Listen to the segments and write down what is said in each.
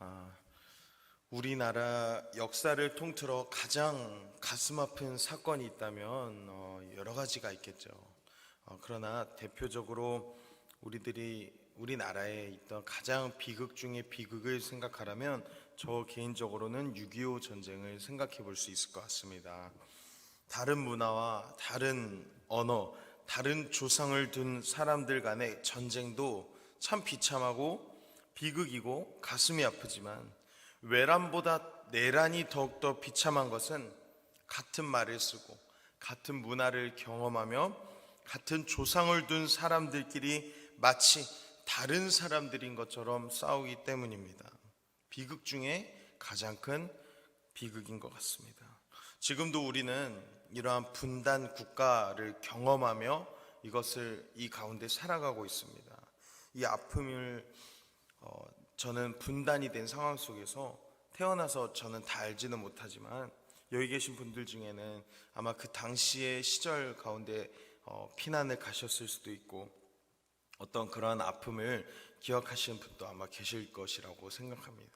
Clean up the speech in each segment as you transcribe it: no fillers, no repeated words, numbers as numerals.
아, 우리나라 역사를 통틀어 가장 가슴 아픈 사건이 있다면 여러 가지가 있겠죠. 그러나 대표적으로 우리나라에 있던 가장 비극 중의 비극을 생각하라면 저 개인적으로는 6.25 전쟁을 생각해 볼 수 있을 것 같습니다. 다른 문화와 다른 언어, 다른 조상을 둔 사람들 간의 전쟁도 참 비참하고 비극이고 가슴이 아프지만 외란보다 내란이 더욱더 비참한 것은 같은 말을 쓰고 같은 문화를 경험하며 같은 조상을 둔 사람들끼리 마치 다른 사람들인 것처럼 싸우기 때문입니다. 비극 중에 가장 큰 비극인 것 같습니다. 지금도 우리는 이러한 분단 국가를 경험하며 이 가운데 살아가고 있습니다. 이 아픔을 저는 분단이 된 상황 속에서 태어나서 저는 다 알지는 못하지만 여기 계신 분들 중에는 아마 그 당시의 시절 가운데 피난을 가셨을 수도 있고 어떤 그러한 아픔을 기억하시는 분도 아마 계실 것이라고 생각합니다.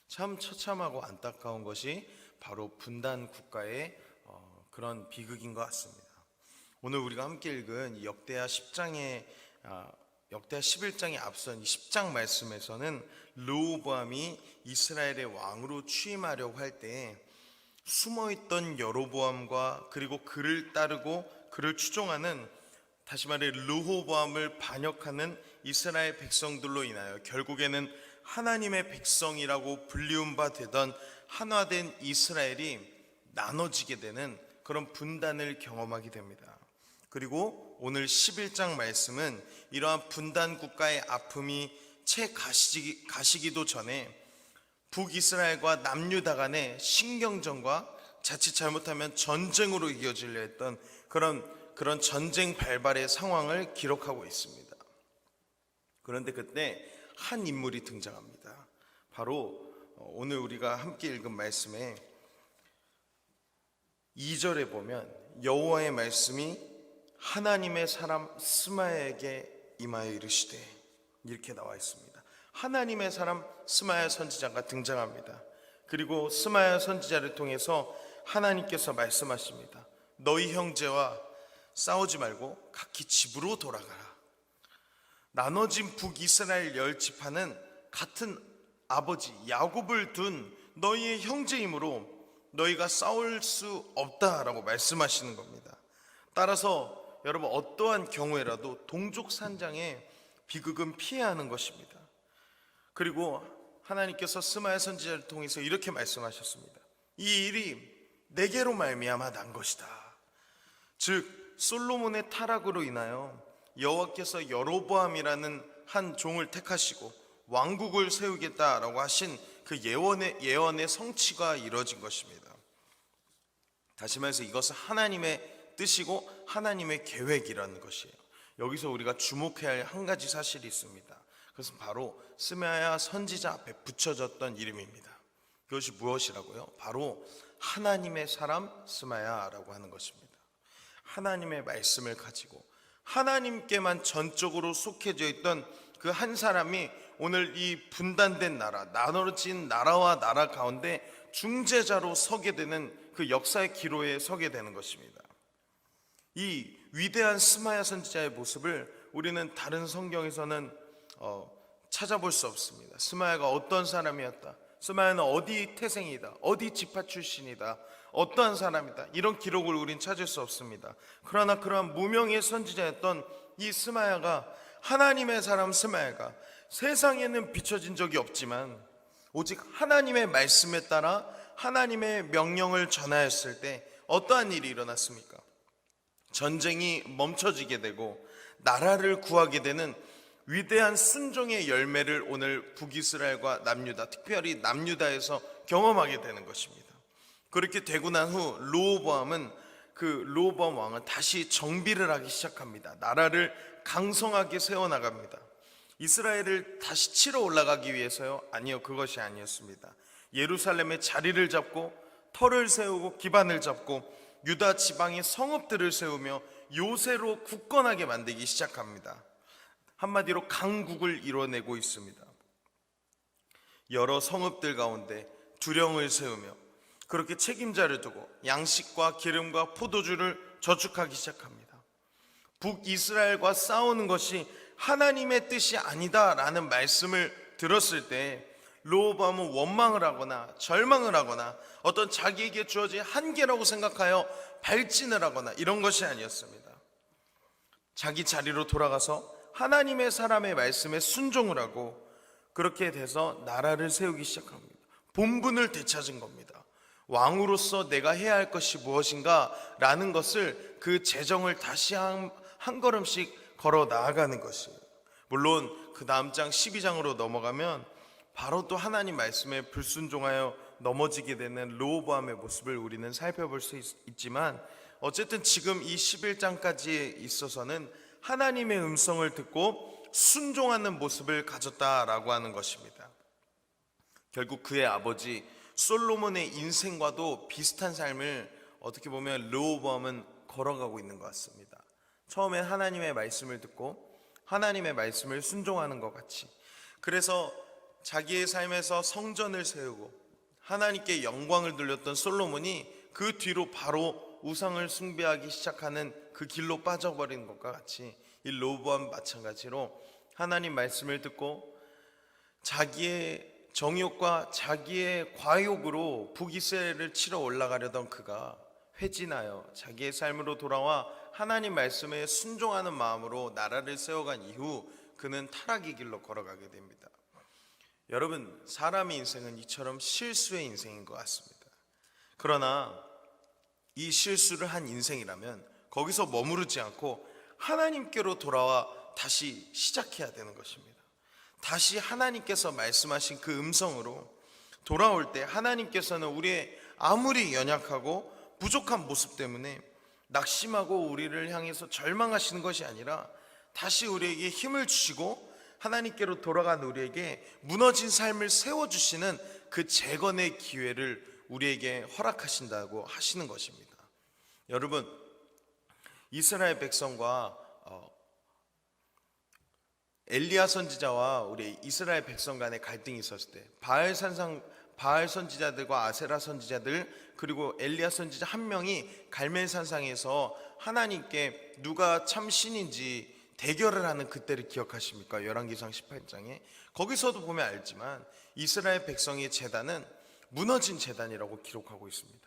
참 처참하고 안타까운 것이 바로 분단 국가의 그런 비극인 것 같습니다. 오늘 우리가 함께 읽은 역대하 11장에 앞선 이 10장 말씀에서는 르호보암이 이스라엘의 왕으로 취임하려고 할 때 숨어있던 여로보암과 그리고 그를 따르고 그를 추종하는, 다시 말해 르호보암을 반역하는 이스라엘 백성들로 인하여 결국에는 하나님의 백성이라고 불리운 바 되던 하나된 이스라엘이 나눠지게 되는 그런 분단을 경험하게 됩니다. 그리고 오늘 11장 말씀은 이러한 분단 국가의 아픔이 채 가시기도 전에 북이스라엘과 남유다 간의 신경전과 자칫 잘못하면 전쟁으로 이어지려 했던 그런 전쟁 발발의 상황을 기록하고 있습니다. 그런데 그때 한 인물이 등장합니다. 바로 오늘 우리가 함께 읽은 말씀에 2절에 보면 여호와의 말씀이 하나님의 사람 스마야에게 임하여 이르시되, 이렇게 나와 있습니다. 하나님의 사람 스마야 선지자가 등장합니다. 그리고 스마야 선지자를 통해서 하나님께서 말씀하십니다. 너희 형제와 싸우지 말고 각기 집으로 돌아가라. 나눠진 북이스라엘 10지파는 같은 아버지 야곱을 둔 너희의 형제이므로 너희가 싸울 수 없다라고 말씀하시는 겁니다. 따라서 여러분, 어떠한 경우에라도 동족 산장의 비극은 피해야 하는 것입니다. 그리고 하나님께서 스마야 선지자를 통해서 이렇게 말씀하셨습니다. 이 일이 내게로 말미암아 난 것이다. 즉 솔로몬의 타락으로 인하여 여호와께서 여로보암이라는 한 종을 택하시고 왕국을 세우겠다라고 하신 그 예언의 성취가 이루어진 것입니다. 다시 말해서 이것은 하나님의 뜻이고 하나님의 계획이라는 것이에요. 여기서 우리가 주목해야 할 한 가지 사실이 있습니다. 그것은 바로 스마야 선지자 앞에 붙여졌던 이름입니다. 그것이 무엇이라고요? 바로 하나님의 사람 스마야라고 하는 것입니다. 하나님의 말씀을 가지고 하나님께만 전적으로 속해져 있던 그 한 사람이 오늘 이 분단된 나라, 나눠진 나라와 나라 가운데 중재자로 서게 되는 그 역사의 기로에 서게 되는 것입니다. 이 위대한 스마야 선지자의 모습을 우리는 다른 성경에서는 찾아볼 수 없습니다. 스마야가 어떤 사람이었다, 스마야는 어디 태생이다, 어디 지파 출신이다, 어떠한 사람이다, 이런 기록을 우린 찾을 수 없습니다. 그러나 그러한 무명의 선지자였던 이 스마야가, 하나님의 사람 스마야가 세상에는 비춰진 적이 없지만 오직 하나님의 말씀에 따라 하나님의 명령을 전하였을 때 어떠한 일이 일어났습니까? 전쟁이 멈춰지게 되고 나라를 구하게 되는 위대한 순종의 열매를 오늘 북이스라엘과 남유다, 특별히 남유다에서 경험하게 되는 것입니다. 그렇게 되고 난 후 르호보암 왕은 다시 정비를 하기 시작합니다. 나라를 강성하게 세워나갑니다. 이스라엘을 다시 치러 올라가기 위해서요? 아니요, 그것이 아니었습니다. 예루살렘에 자리를 잡고 터를 세우고 기반을 잡고 유다 지방의 성읍들을 세우며 요새로 굳건하게 만들기 시작합니다. 한마디로 강국을 이뤄내고 있습니다. 여러 성읍들 가운데 두령을 세우며 그렇게 책임자를 두고 양식과 기름과 포도주를 저축하기 시작합니다. 북이스라엘과 싸우는 것이 하나님의 뜻이 아니다라는 말씀을 들었을 때 르호보암은 원망을 하거나 절망을 하거나 어떤 자기에게 주어진 한계라고 생각하여 발진을 하거나 이런 것이 아니었습니다. 자기 자리로 돌아가서 하나님의 사람의 말씀에 순종을 하고 그렇게 돼서 나라를 세우기 시작합니다. 본분을 되찾은 겁니다. 왕으로서 내가 해야 할 것이 무엇인가 라는 것을 그 재정을 다시 한 걸음씩 걸어 나아가는 것이에요. 물론 그 다음 장 12장으로 넘어가면 바로 또 하나님 말씀에 불순종하여 넘어지게 되는 르호보암의 모습을 우리는 살펴볼 수 있지만 어쨌든 지금 이 11장까지에 있어서는 하나님의 음성을 듣고 순종하는 모습을 가졌다라고 하는 것입니다. 결국 그의 아버지 솔로몬의 인생과도 비슷한 삶을 어떻게 보면 르호보암은 걸어가고 있는 것 같습니다. 처음엔 하나님의 말씀을 듣고 하나님의 말씀을 순종하는 것 같이, 그래서 자기의 삶에서 성전을 세우고 하나님께 영광을 돌렸던 솔로몬이 그 뒤로 바로 우상을 숭배하기 시작하는 그 길로 빠져버리는 것과 같이 이 르호보암 마찬가지로 하나님 말씀을 듣고 자기의 정욕과 자기의 과욕으로 북이스라엘을 치러 올라가려던 그가 회진하여 자기의 삶으로 돌아와 하나님 말씀에 순종하는 마음으로 나라를 세워간 이후 그는 타락의 길로 걸어가게 됩니다. 여러분, 사람의 인생은 이처럼 실수의 인생인 것 같습니다. 그러나 이 실수를 한 인생이라면 거기서 머무르지 않고 하나님께로 돌아와 다시 시작해야 되는 것입니다. 다시 하나님께서 말씀하신 그 음성으로 돌아올 때 하나님께서는 우리의 아무리 연약하고 부족한 모습 때문에 낙심하고 우리를 향해서 절망하시는 것이 아니라 다시 우리에게 힘을 주시고 하나님께로 돌아간 우리에게 무너진 삶을 세워주시는 그 재건의 기회를 우리에게 허락하신다고 하시는 것입니다. 여러분, 이스라엘 백성과 엘리야 선지자와 우리 이스라엘 백성 간의 갈등이 있었을 때 바알 선지자들과 아세라 선지자들 그리고 엘리야 선지자 한 명이 갈멜산상에서 하나님께 누가 참 신인지 대결을 하는 그때를 기억하십니까? 열왕기상 18장에 거기서도 보면 알지만 이스라엘 백성의 제단은 무너진 제단이라고 기록하고 있습니다.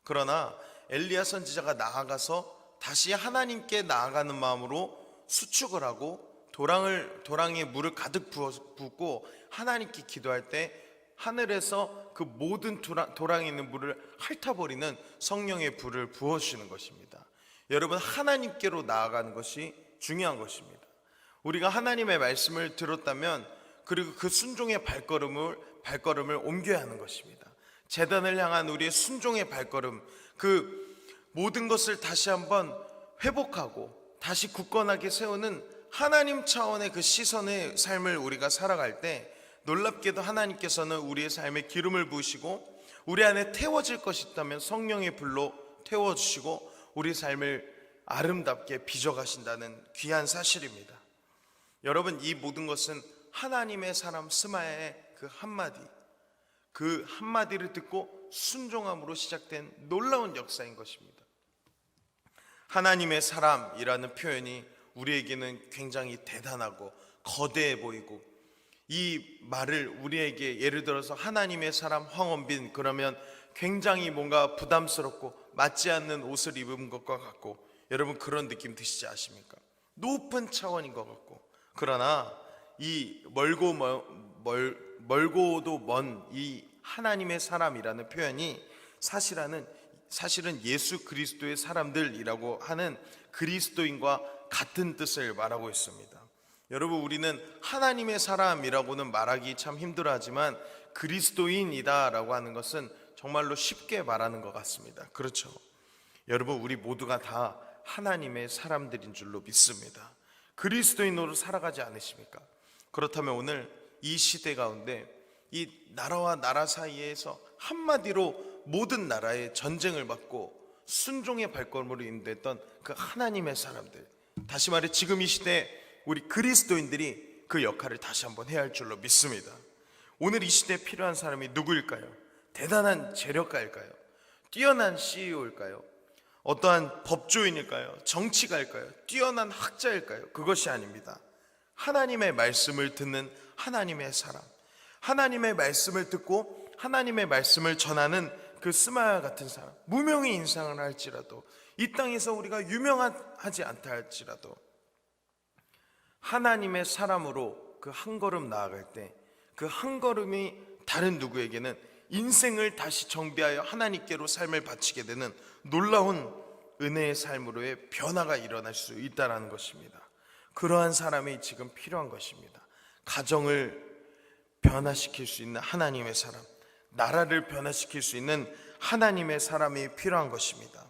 그러나 엘리야 선지자가 나아가서 다시 하나님께 나아가는 마음으로 수축을 하고 도랑에 물을 가득 붓고 하나님께 기도할 때 하늘에서 그 모든 도랑에 있는 물을 핥아버리는 성령의 불을 부어주시는 것입니다. 여러분, 하나님께로 나아가는 것이 중요한 것입니다. 우리가 하나님의 말씀을 들었다면 그리고 그 순종의 발걸음을 옮겨야 하는 것입니다. 제단을 향한 우리의 순종의 발걸음, 그 모든 것을 다시 한번 회복하고 다시 굳건하게 세우는 하나님 차원의 그 시선의 삶을 우리가 살아갈 때 놀랍게도 하나님께서는 우리의 삶에 기름을 부으시고 우리 안에 태워질 것이 있다면 성령의 불로 태워주시고 우리 삶을 아름답게 빚어가신다는 귀한 사실입니다. 여러분, 이 모든 것은 하나님의 사람 스마야의 그 한마디를 듣고 순종함으로 시작된 놀라운 역사인 것입니다. 하나님의 사람이라는 표현이 우리에게는 굉장히 대단하고 거대해 보이고, 이 말을 우리에게 예를 들어서 하나님의 사람 황원빈 그러면 굉장히 뭔가 부담스럽고 맞지 않는 옷을 입은 것과 같고, 여러분 그런 느낌 드시지 않습니까? 높은 차원인 것 같고, 그러나 이 멀고도 먼 이 하나님의 사람이라는 표현이 사실은 예수 그리스도의 사람들이라고 하는 그리스도인과 같은 뜻을 말하고 있습니다. 여러분, 우리는 하나님의 사람이라고는 말하기 참 힘들어하지만 그리스도인이다라고 하는 것은 정말로 쉽게 말하는 것 같습니다. 그렇죠? 여러분, 우리 모두가 다 하나님의 사람들인 줄로 믿습니다. 그리스도인으로 살아가지 않으십니까? 그렇다면 오늘 이 시대 가운데 이 나라와 나라 사이에서 한마디로 모든 나라의 전쟁을 받고 순종의 발걸음으로 인도했던 그 하나님의 사람들, 다시 말해 지금 이 시대에 우리 그리스도인들이 그 역할을 다시 한번 해야 할 줄로 믿습니다. 오늘 이 시대에 필요한 사람이 누구일까요? 대단한 재력가일까요? 뛰어난 CEO일까요? 어떠한 법조인일까요? 정치가일까요? 뛰어난 학자일까요? 그것이 아닙니다. 하나님의 말씀을 듣는 하나님의 사람, 하나님의 말씀을 듣고 하나님의 말씀을 전하는 그 스마야 같은 사람, 무명의 인상을 할지라도, 이 땅에서 우리가 유명하지 않다 할지라도 하나님의 사람으로 그 한 걸음 나아갈 때 그 한 걸음이 다른 누구에게는 인생을 다시 정비하여 하나님께로 삶을 바치게 되는 놀라운 은혜의 삶으로의 변화가 일어날 수 있다는 것입니다. 그러한 사람이 지금 필요한 것입니다. 가정을 변화시킬 수 있는 하나님의 사람, 나라를 변화시킬 수 있는 하나님의 사람이 필요한 것입니다.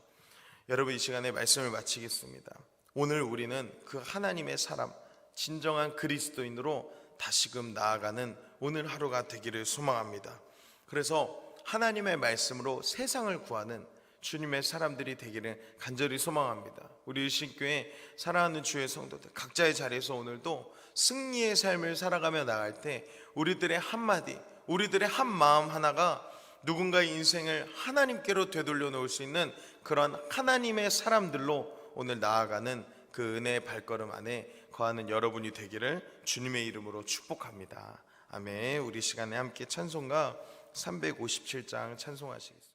여러분, 이 시간에 말씀을 마치겠습니다. 오늘 우리는 그 하나님의 사람, 진정한 그리스도인으로 다시금 나아가는 오늘 하루가 되기를 소망합니다. 그래서 하나님의 말씀으로 세상을 구하는 주님의 사람들이 되기를 간절히 소망합니다. 우리 일신교회 사랑하는 주의 성도들, 각자의 자리에서 오늘도 승리의 삶을 살아가며 나갈 때 우리들의 한마디, 우리들의 한 마음 하나가 누군가의 인생을 하나님께로 되돌려 놓을 수 있는 그런 하나님의 사람들로 오늘 나아가는 그 은혜의 발걸음 안에 거하는 여러분이 되기를 주님의 이름으로 축복합니다. 아멘. 우리 시간에 함께 찬송가 357장 찬송하시겠습니다.